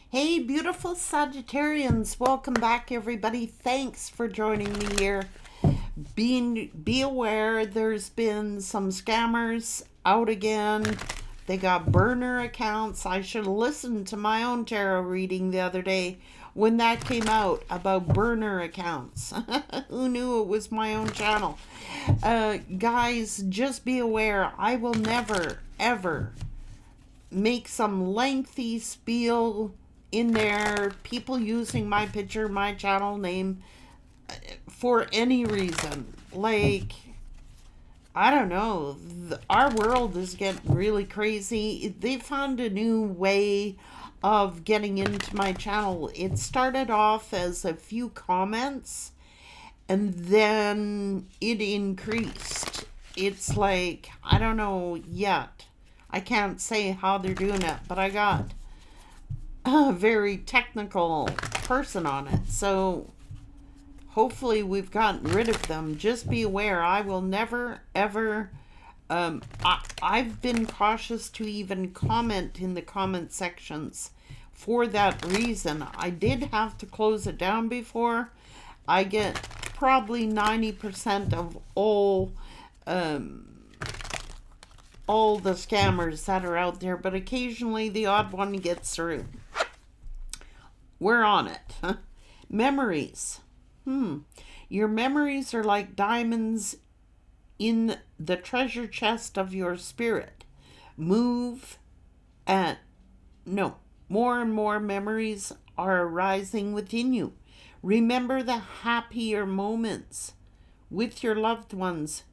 Hey, beautiful Sagittarians. Welcome back, everybody. Thanks for joining me here. Be aware there's been some scammers out again. They got burner accounts. I should have listened to my own tarot reading the other day when that came out about burner accounts. Who knew it was my own channel? Guys, just be aware. I will never, ever make some lengthy spiel in there, people using my picture, my channel name for any reason. Like, I don't know, our world is getting really crazy. They found a new way of getting into my channel. It started off as a few comments and then it increased. It's like, I don't know yet. I can't say how they're doing it, but I got a very technical person on it. So hopefully we've gotten rid of them. Just be aware, I will never, ever... I've been cautious to even comment in the comment sections for that reason. I did have to close it down before. I get probably 90% of all the scammers that are out there, but occasionally the odd one gets through. We're on it. Memories. Your memories are like diamonds in the treasure chest of your spirit. Move and no, more and more memories are arising within you. Remember the happier moments with your loved ones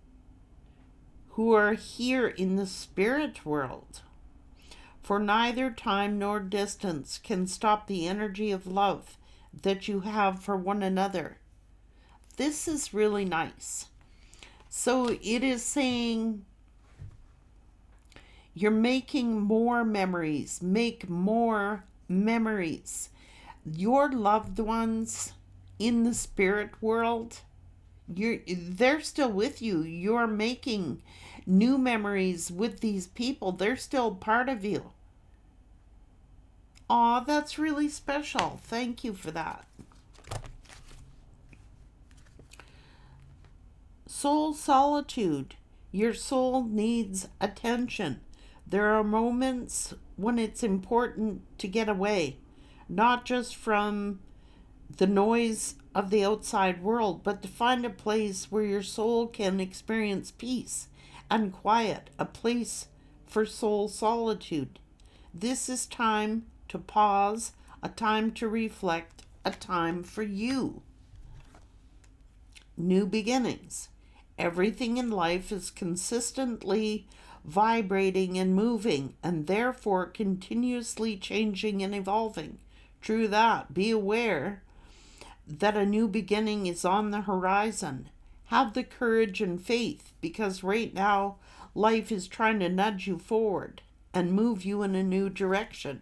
who are here in the spirit world. For neither time nor distance can stop the energy of love that you have for one another. This is really nice. So it is saying you're making more memories. Make more memories. Your loved ones in the spirit world, they're still with you. You're making new memories with these people. They're still part of you. Aw, that's really special. Thank you for that. Soul solitude. Your soul needs attention. There are moments when it's important to get away, not just from the noise of the outside world, but to find a place where your soul can experience peace and quiet, a place for soul solitude. This is time to pause, a time to reflect, a time for you. New beginnings. Everything in life is consistently vibrating and moving, and therefore continuously changing and evolving. True that. Be aware that a new beginning is on the horizon. Have the courage and faith, because right now life is trying to nudge you forward and move you in a new direction.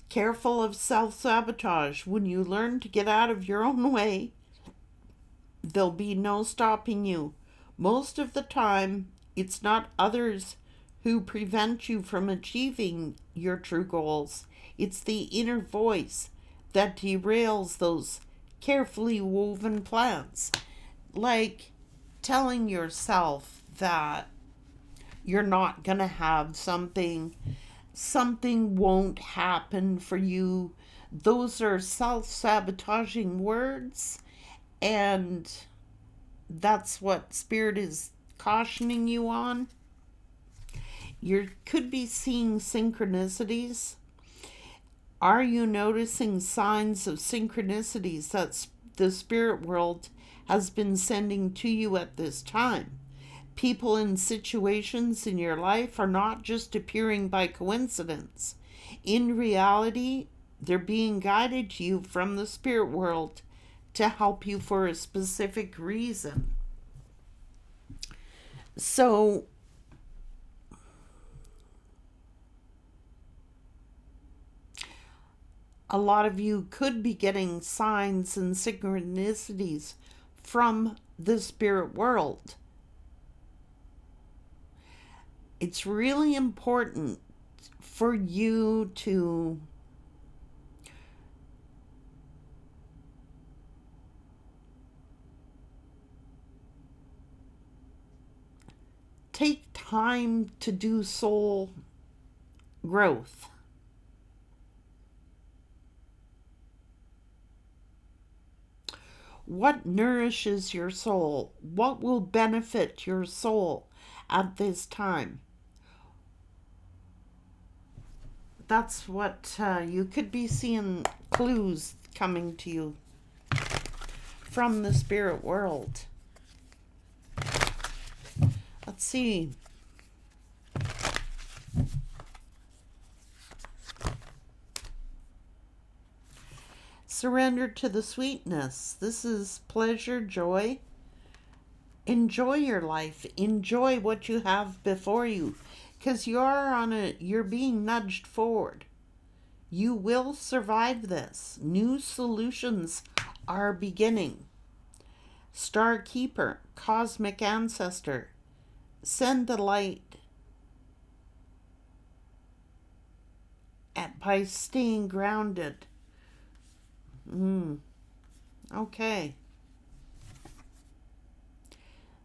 Careful of self-sabotage. When you learn to get out of your own way, there'll be no stopping you. Most of the time, it's not others who prevent you from achieving your true goals. It's the inner voice that derails those carefully woven plans. Like telling yourself that you're not going to have something won't happen for you. Those are self-sabotaging words, and that's what Spirit is cautioning you on. You could be seeing synchronicities. Are you noticing signs of synchronicities that the spirit world has been sending to you at this time? People and situations in your life are not just appearing by coincidence. In reality, they're being guided to you from the spirit world to help you for a specific reason. So, a lot of you could be getting signs and synchronicities from the spirit world. It's really important for you to take time to do soul growth. What nourishes your soul? What will benefit your soul at this time? That's what you could be seeing clues coming to you from the spirit world. Let's see. Surrender to the sweetness. This is pleasure, joy. Enjoy your life. Enjoy what you have before you, because you're being nudged forward. You will survive this. New solutions are beginning. Star Keeper, Cosmic Ancestor, send the light by staying grounded. Okay.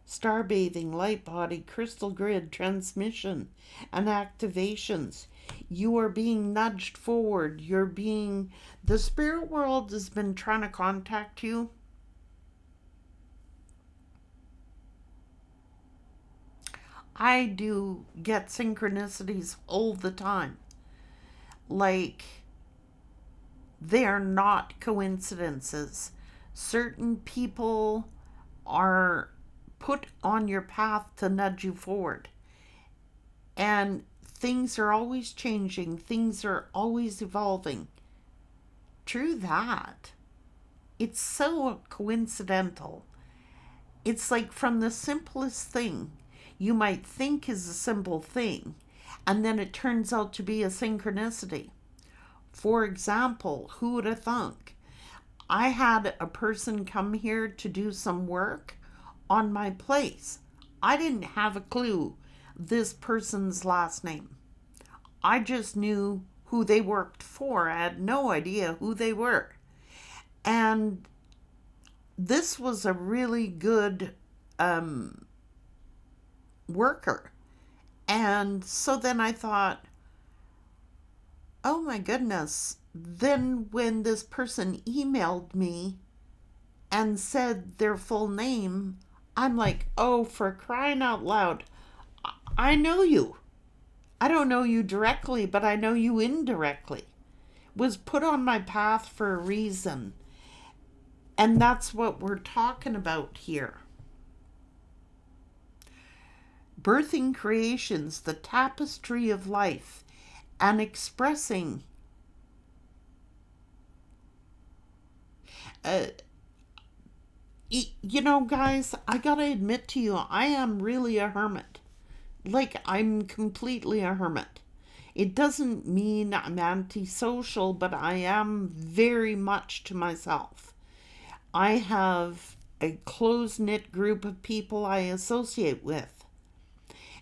Star bathing, light body, crystal grid, transmission, and activations. You are being nudged forward. The spirit world has been trying to contact you. I do get synchronicities all the time. Like, they are not coincidences. Certain people are put on your path to nudge you forward. And things are always changing. Things are always evolving. True that. It's so coincidental. It's like from the simplest thing you might think is a simple thing, and then it turns out to be a synchronicity. For example, who would have thunk? I had a person come here to do some work on my place. I didn't have a clue this person's last name. I just knew who they worked for. I had no idea who they were. And this was a really good worker. And so then I thought, oh my goodness. Then when this person emailed me and said their full name, I'm like, oh, for crying out loud, I know you. I don't know you directly, but I know you indirectly. Was put on my path for a reason. And that's what we're talking about here. Birthing creations, the tapestry of life, and expressing you know, guys, I gotta admit to you, I am really a hermit. Like, I'm completely a hermit. It doesn't mean I'm antisocial, but I am very much to myself. I have a close-knit group of people I associate with.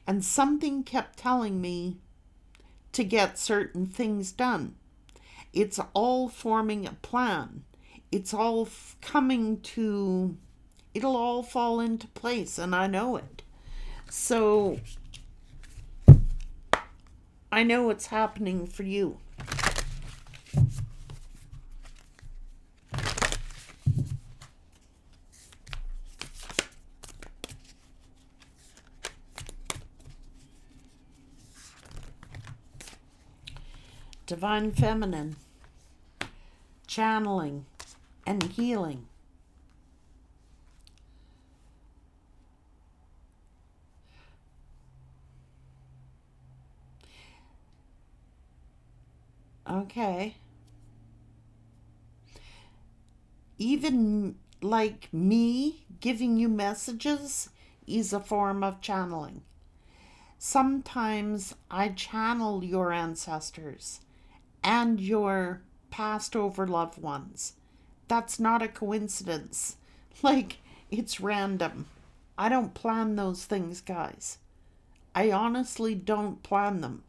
And something kept telling me to get certain things done. It's all forming a plan. It's all it'll all fall into place, and I know it. So I know what's happening for you. Divine Feminine, channeling and healing. Okay. Even like me giving you messages is a form of channeling. Sometimes I channel your ancestors and your passed over loved ones. That's not a coincidence. Like, it's random. I don't plan those things, guys. I honestly don't plan them.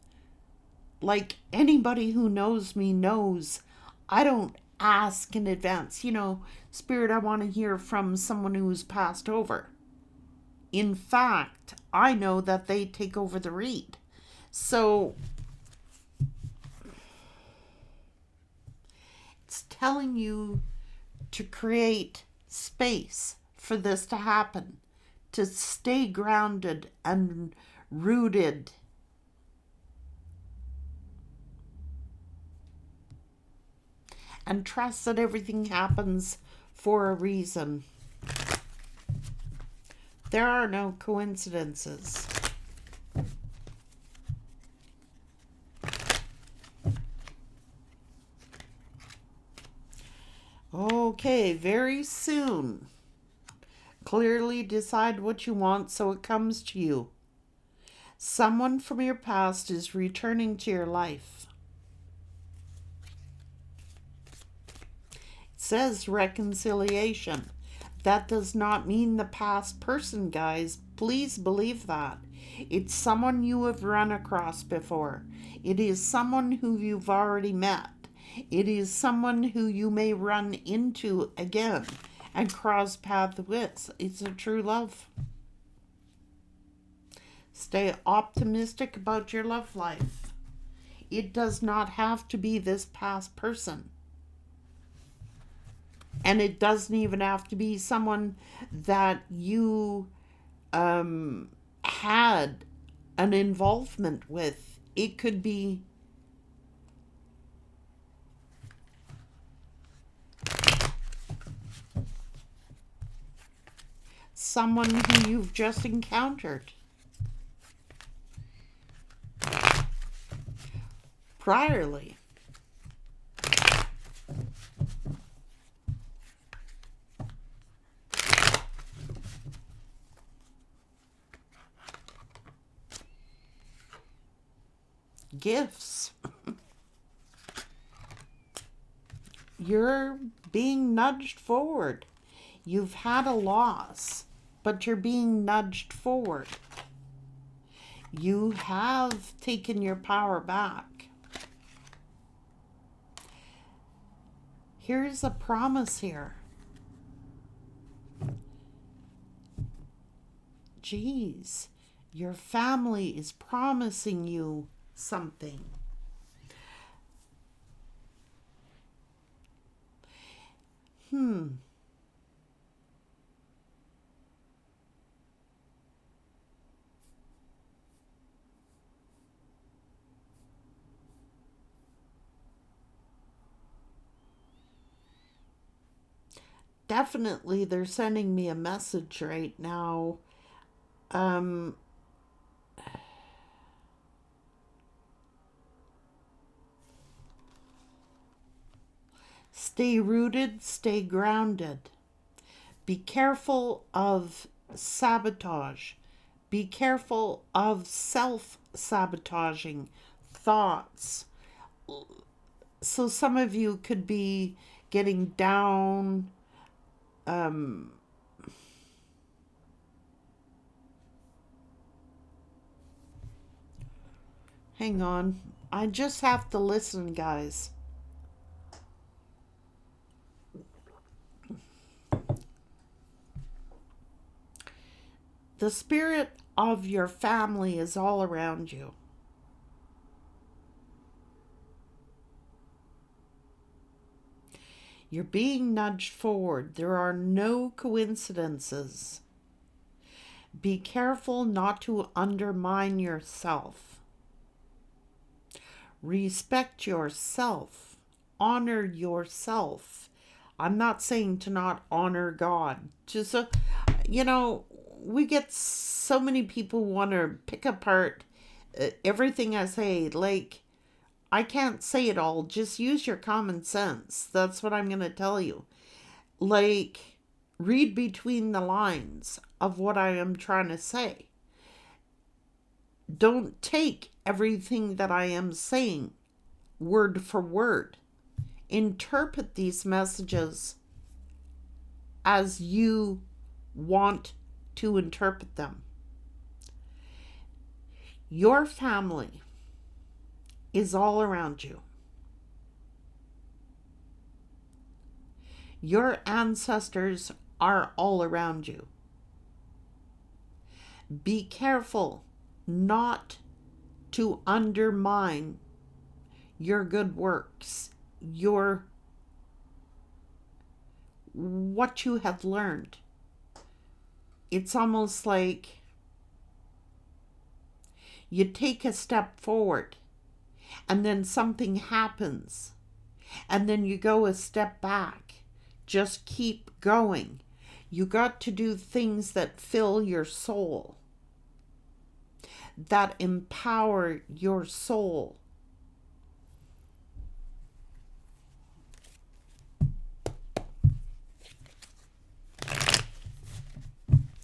like anybody who knows me knows I don't ask in advance, Spirit, I want to hear from someone who's passed over. In fact, I know that they take over the read. So it's telling you to create space for this to happen, to stay grounded and rooted. And trust that everything happens for a reason. There are no coincidences. Okay, very soon. Clearly decide what you want so it comes to you. Someone from your past is returning to your life. It says reconciliation. That does not mean the past person, guys. Please believe that. It's someone you have run across before. It is someone who you've already met. It is someone who you may run into again and cross paths with. It's a true love. Stay optimistic about your love life. It does not have to be this past person. And it doesn't even have to be someone that you had an involvement with. It could be someone who you've just encountered priorly. Gifts. You're being nudged forward. You've had a loss, but you're being nudged forward. You have taken your power back. Here's a promise here. Geez, your family is promising you something. Definitely they're sending me a message right now. Stay rooted, stay grounded. Be careful of sabotage. Be careful of self-sabotaging thoughts. So some of you could be getting down. Hang on. I just have to listen, guys. The spirit of your family is all around you. You're being nudged forward. There are no coincidences. Be careful not to undermine yourself. Respect yourself. Honor yourself. I'm not saying to not honor God. Just, we get so many people want to pick apart everything I say. Like, I can't say it all. Just use your common sense. That's what I'm going to tell you. Like, read between the lines of what I am trying to say. Don't take everything that I am saying word for word. Interpret these messages as you want to interpret them. Your family is all around you. Your ancestors are all around you. Be careful not to undermine your good works, what you have learned. It's almost like you take a step forward and then something happens and then you go a step back. Just keep going. You got to do things that fill your soul, that empower your soul.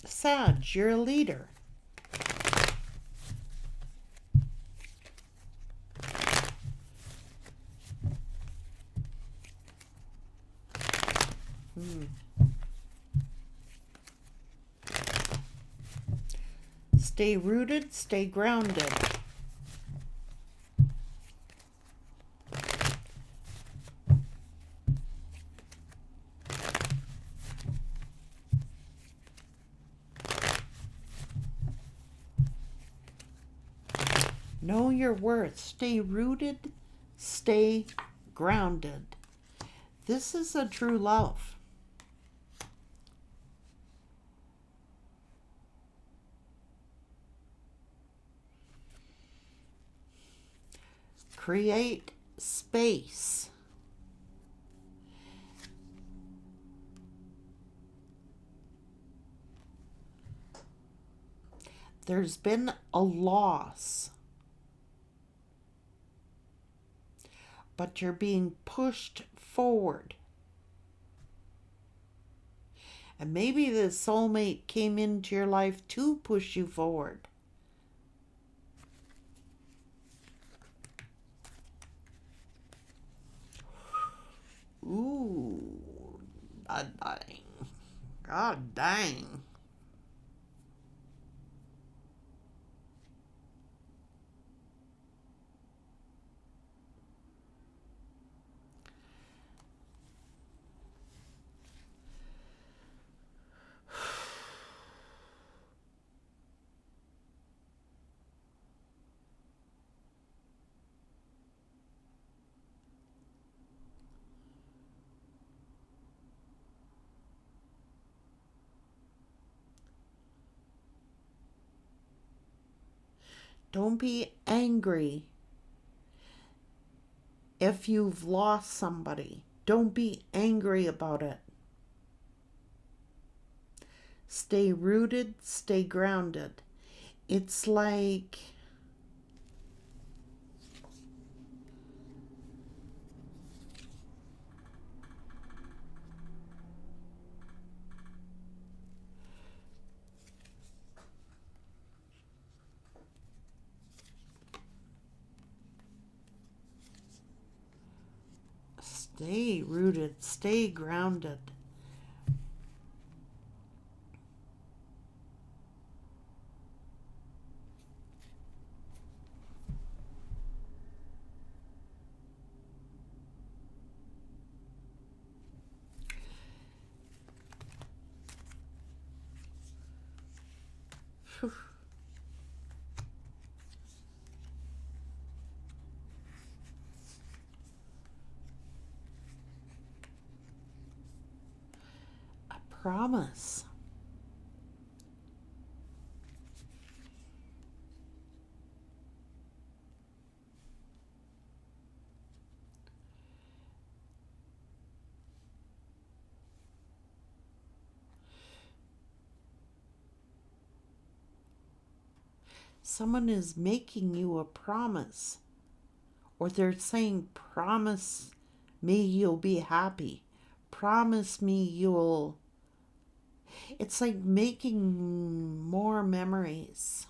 Sag, you're a leader. Stay rooted, stay grounded. Know your worth. Stay rooted, stay grounded. This is a true love. Create space. There's been a loss, but you're being pushed forward. And maybe the soulmate came into your life to push you forward. Ooh, God dang. God dang. Don't be angry if you've lost somebody. Don't be angry about it. Stay rooted, stay grounded. It's like stay rooted, stay grounded. Whew. A promise. Someone is making you a promise, or they're saying, promise me you'll be happy. Promise me you'll. It's like making more memories.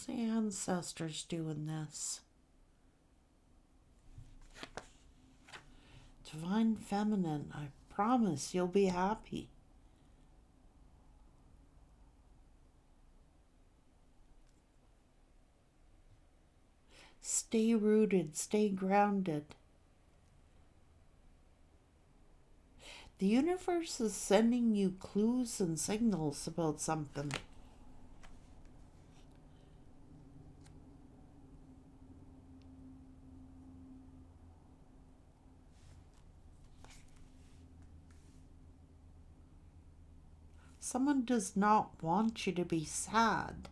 It's the ancestors doing this. Divine Feminine, I promise you'll be happy. Stay rooted, stay grounded. The universe is sending you clues and signals about something. Someone does not want you to be sad.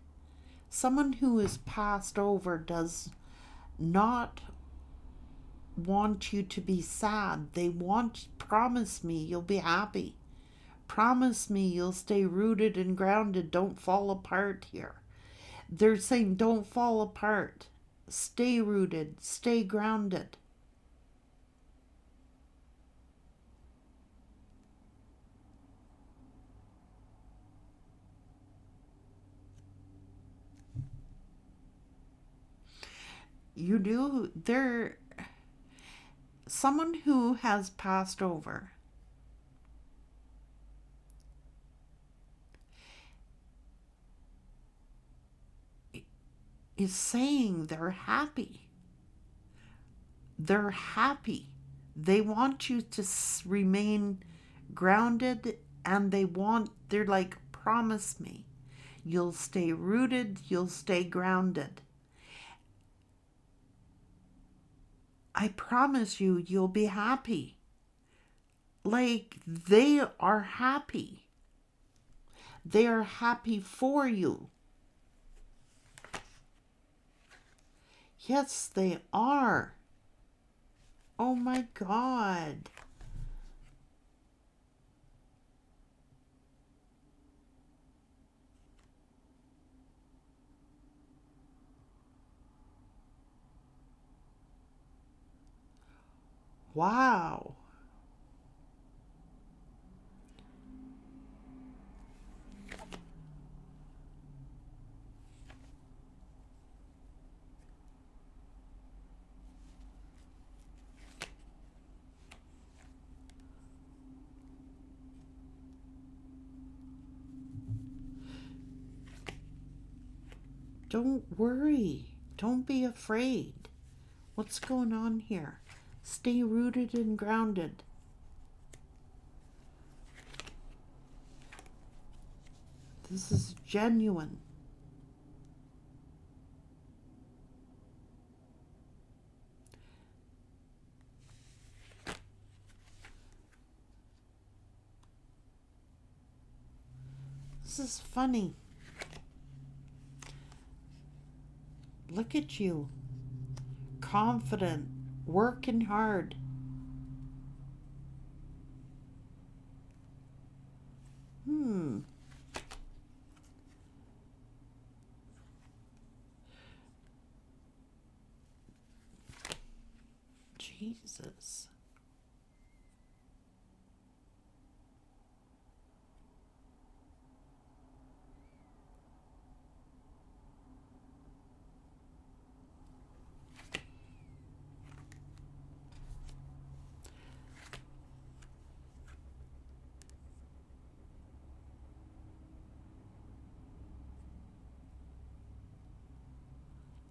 Someone who is passed over does not want you to be sad. They promise me you'll be happy. Promise me you'll stay rooted and grounded. Don't fall apart here. They're saying don't fall apart. Stay rooted. Stay grounded. You do. Someone who has passed over is saying they're happy. They're happy. They want you to remain grounded, and they're like, promise me you'll stay rooted, you'll stay grounded. I promise you, you'll be happy. Like, they are happy. They are happy for you. Yes, they are. Oh my God. Wow. Don't worry. Don't be afraid. What's going on here? Stay rooted and grounded. This is genuine. This is funny. Look at you. Confident, working hard. Jesus.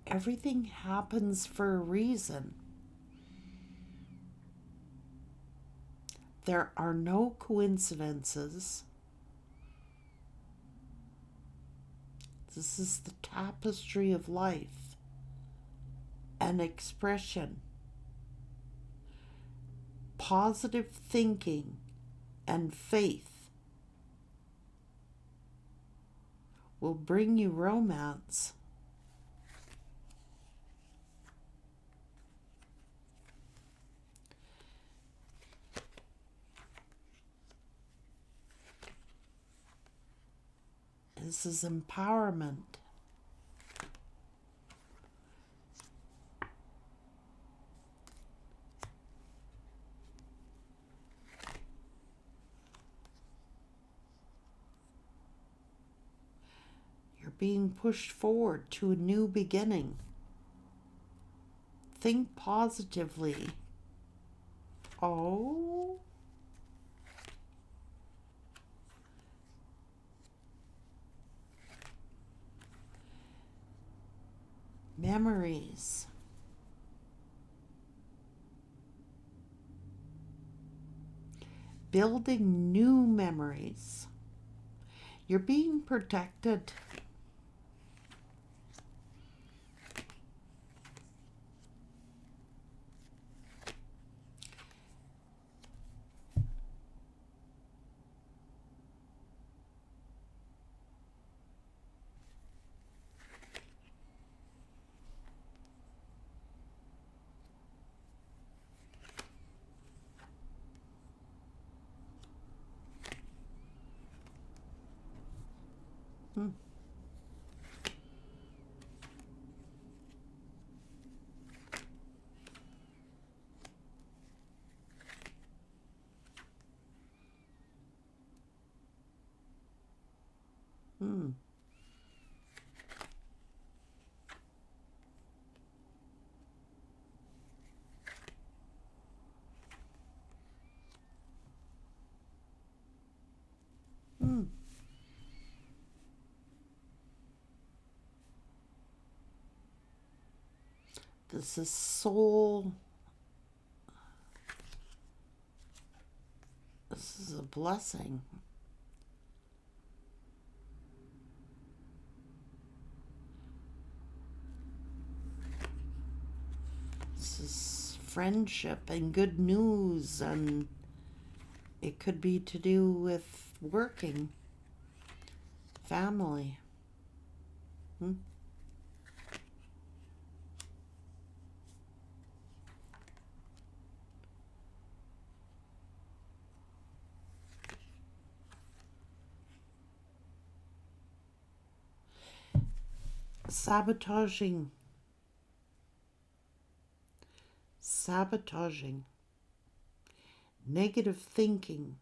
Everything happens for a reason. There are no coincidences. This is the tapestry of life and expression. Positive thinking and faith will bring you romance. This is empowerment. You're being pushed forward to a new beginning. Think positively. Oh. Memories. Building new memories. You're being protected. Hmm. Hmm. Hmm. This is soul. This is a blessing. This is friendship and good news, and it could be to do with working, family. Hmm? Sabotaging. Sabotaging. Negative thinking.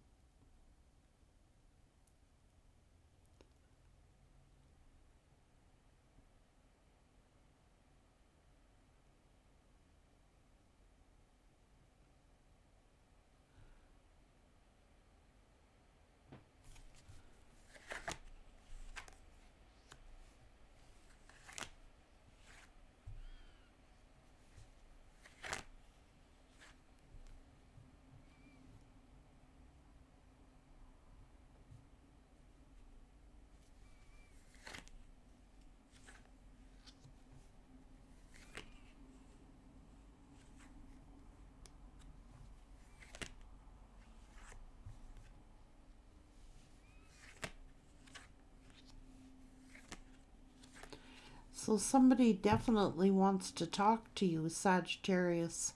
So somebody definitely wants to talk to you, Sagittarius.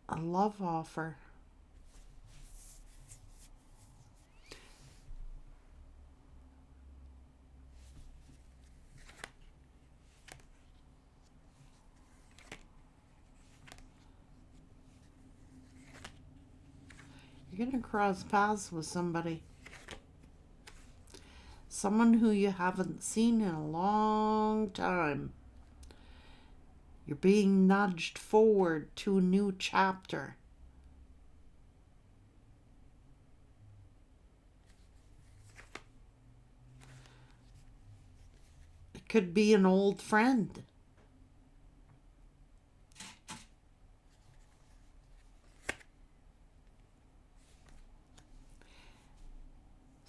A love offer. You're going to cross paths with somebody. Someone who you haven't seen in a long time. You're being nudged forward to a new chapter. It could be an old friend.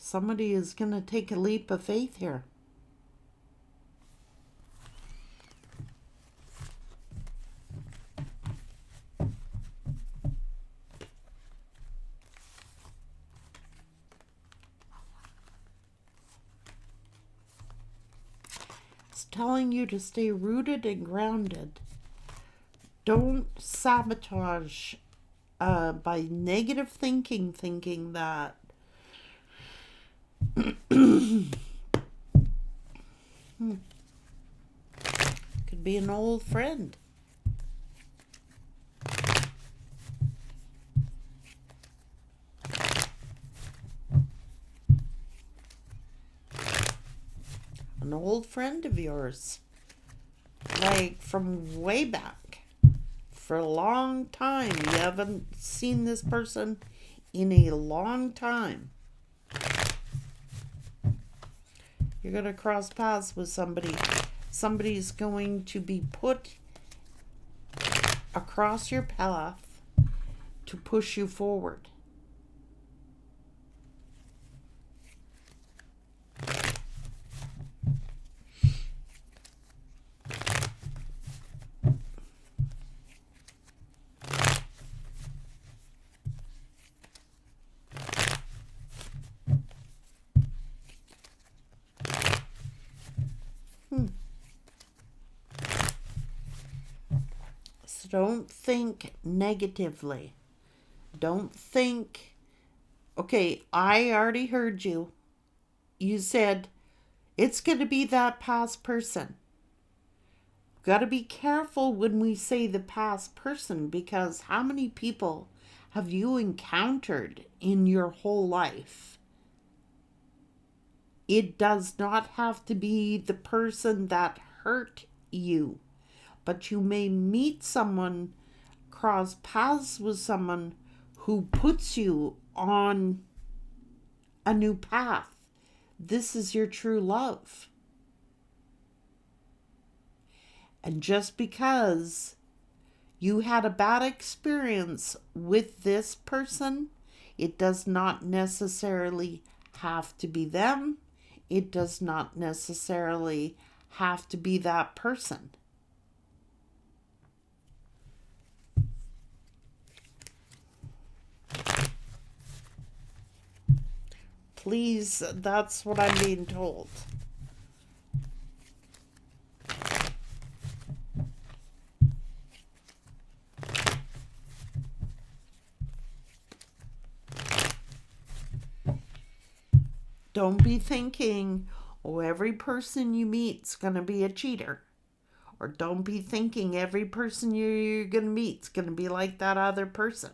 Somebody is going to take a leap of faith here. It's telling you to stay rooted and grounded. Don't sabotage by negative thinking that Could be an old friend. An old friend of yours. Like from way back. For a long time. You haven't seen this person in a long time. You're going to cross paths with somebody. Somebody's going to be put across your path to push you forward. So don't think negatively. Don't think, okay, I already heard you. You said it's going to be that past person. Got to be careful when we say the past person, because how many people have you encountered in your whole life? It does not have to be the person that hurt you, but you may meet someone, cross paths with someone who puts you on a new path. This is your true love. And just because you had a bad experience with this person, it does not necessarily have to be them. It does not necessarily have to be that person. Please, that's what I'm being told. Don't be thinking, oh, every person you meet's going to be a cheater. Or don't be thinking every person you're going to meet's going to be like that other person.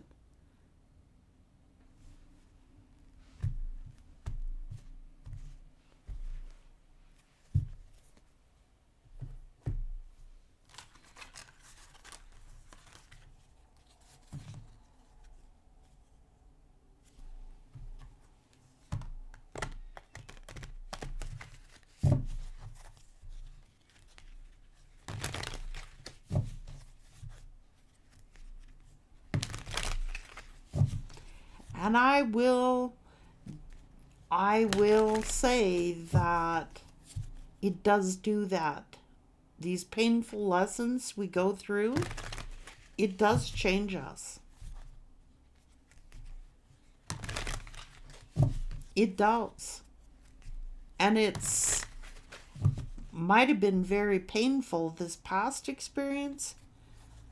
And I will say that it does do that. These painful lessons we go through, it does change us. It does. And it's might have been very painful, this past experience,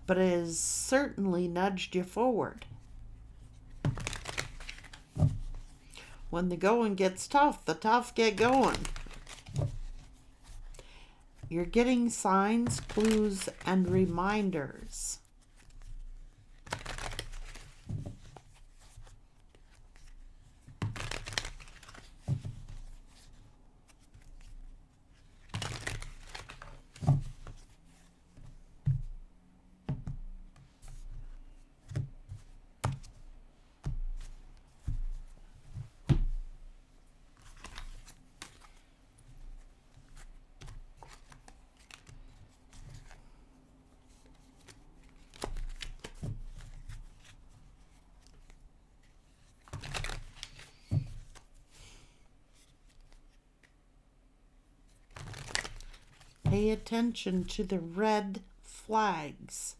but it has certainly nudged you forward. When the going gets tough, the tough get going. You're getting signs, clues, and reminders. Pay attention to the red flags.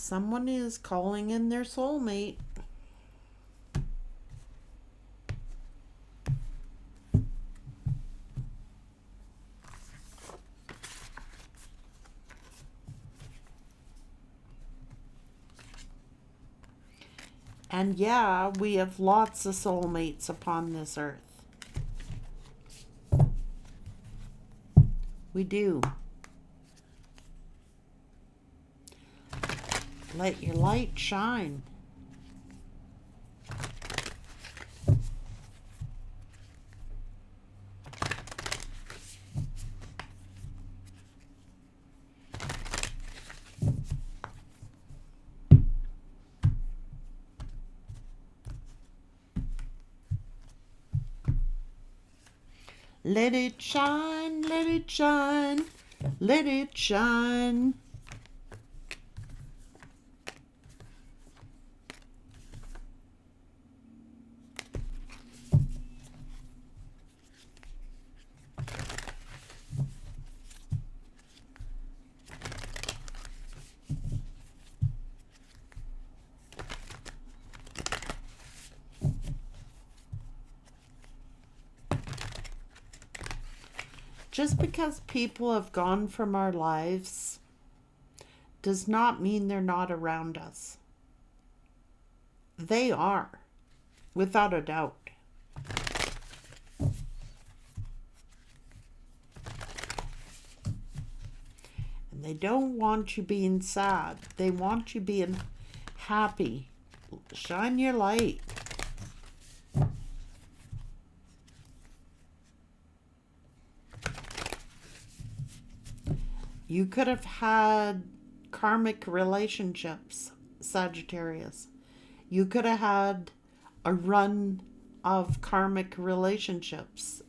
Someone is calling in their soulmate. And yeah, we have lots of soulmates upon this earth. We do. Let your light shine. Let it shine, let it shine, let it shine. Just because people have gone from our lives does not mean they're not around us. They are, without a doubt. And they don't want you being sad. They want you being happy. Shine your light. You could have had karmic relationships, Sagittarius. You could have had a run of karmic relationships.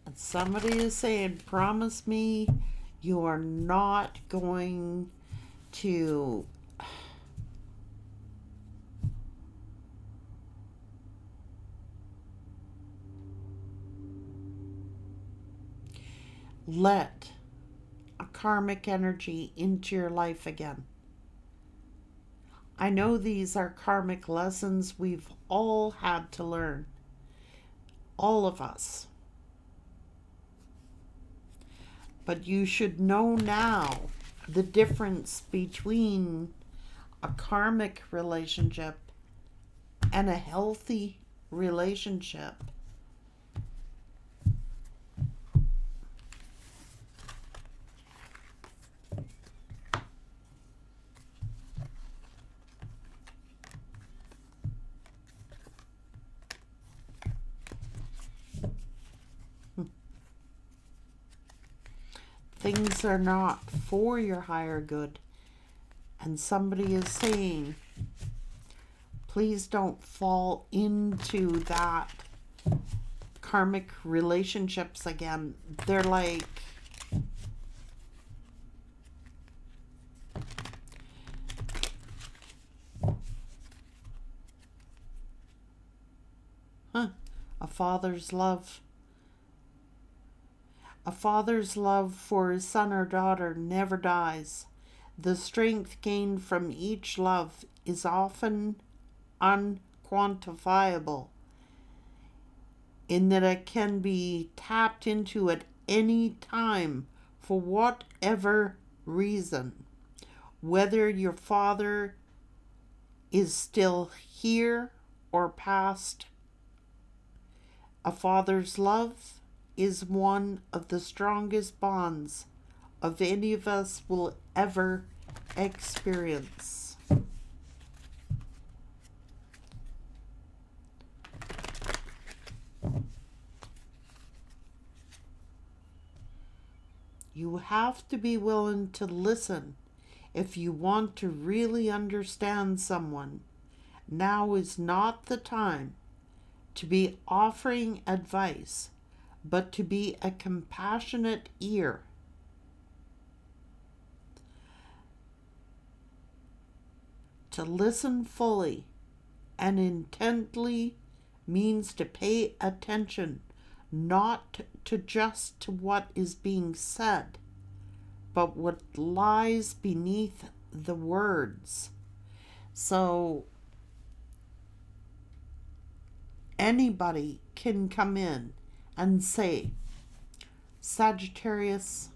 And somebody is saying, promise me you are not going to let a karmic energy into your life again. I know these are karmic lessons we've all had to learn. All of us. But you should know now the difference between a karmic relationship and a healthy relationship. Things are not for your higher good. And somebody is saying, please don't fall into that karmic relationships again. They're like, a father's love. A father's love for his son or daughter never dies. The strength gained from each love is often unquantifiable, in that it can be tapped into at any time for whatever reason. Whether your father is still here or past, a father's love is one of the strongest bonds of any of us will ever experience. You have to be willing to listen if you want to really understand someone. Now is not the time to be offering advice, but to be a compassionate ear. To listen fully and intently means to pay attention, not to just to what is being said, but what lies beneath the words. So anybody can come in and say, Sagittarius,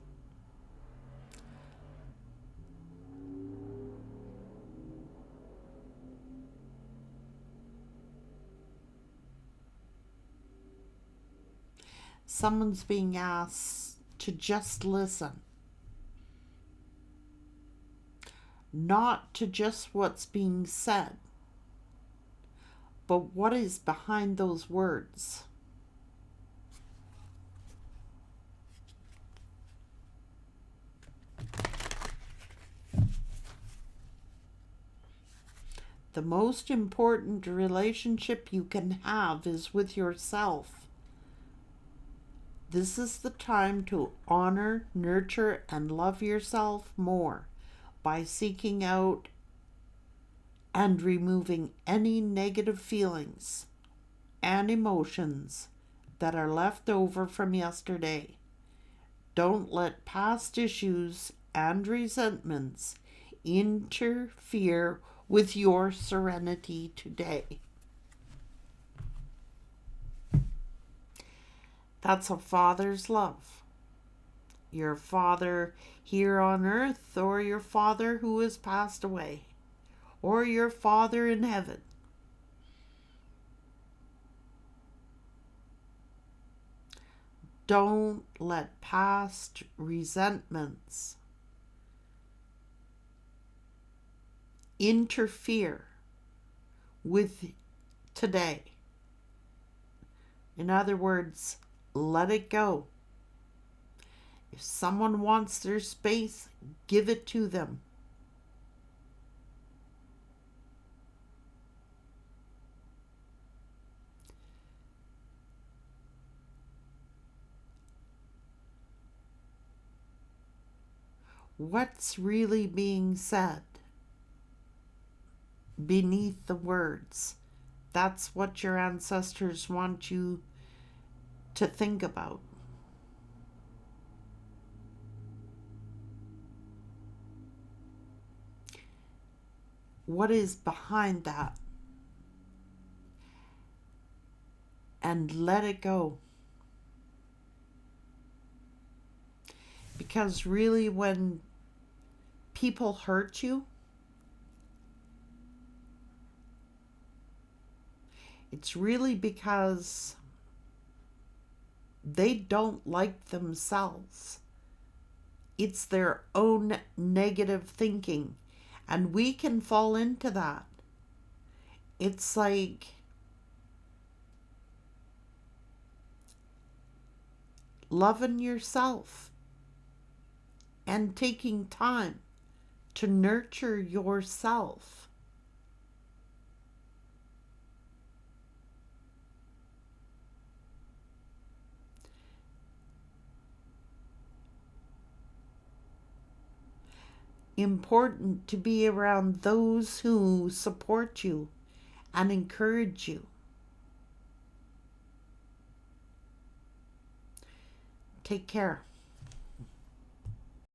someone's being asked to just listen, not to just what's being said, but what is behind those words. The most important relationship you can have is with yourself. This is the time to honor, nurture, and love yourself more by seeking out and removing any negative feelings and emotions that are left over from yesterday. Don't let past issues and resentments interfere with your serenity today. That's a father's love. Your father here on earth, or your father who has passed away, or your father in heaven. Don't let past resentments interfere with today. In other words, let it go. If someone wants their space, give it to them. What's really being said beneath the words? That's what your ancestors want you to think about. What is behind that? And let it go. Because really, when people hurt you, it's really because they don't like themselves. It's their own negative thinking. And we can fall into that. It's like loving yourself and taking time to nurture yourself. Important to be around those who support you and encourage you. Take care.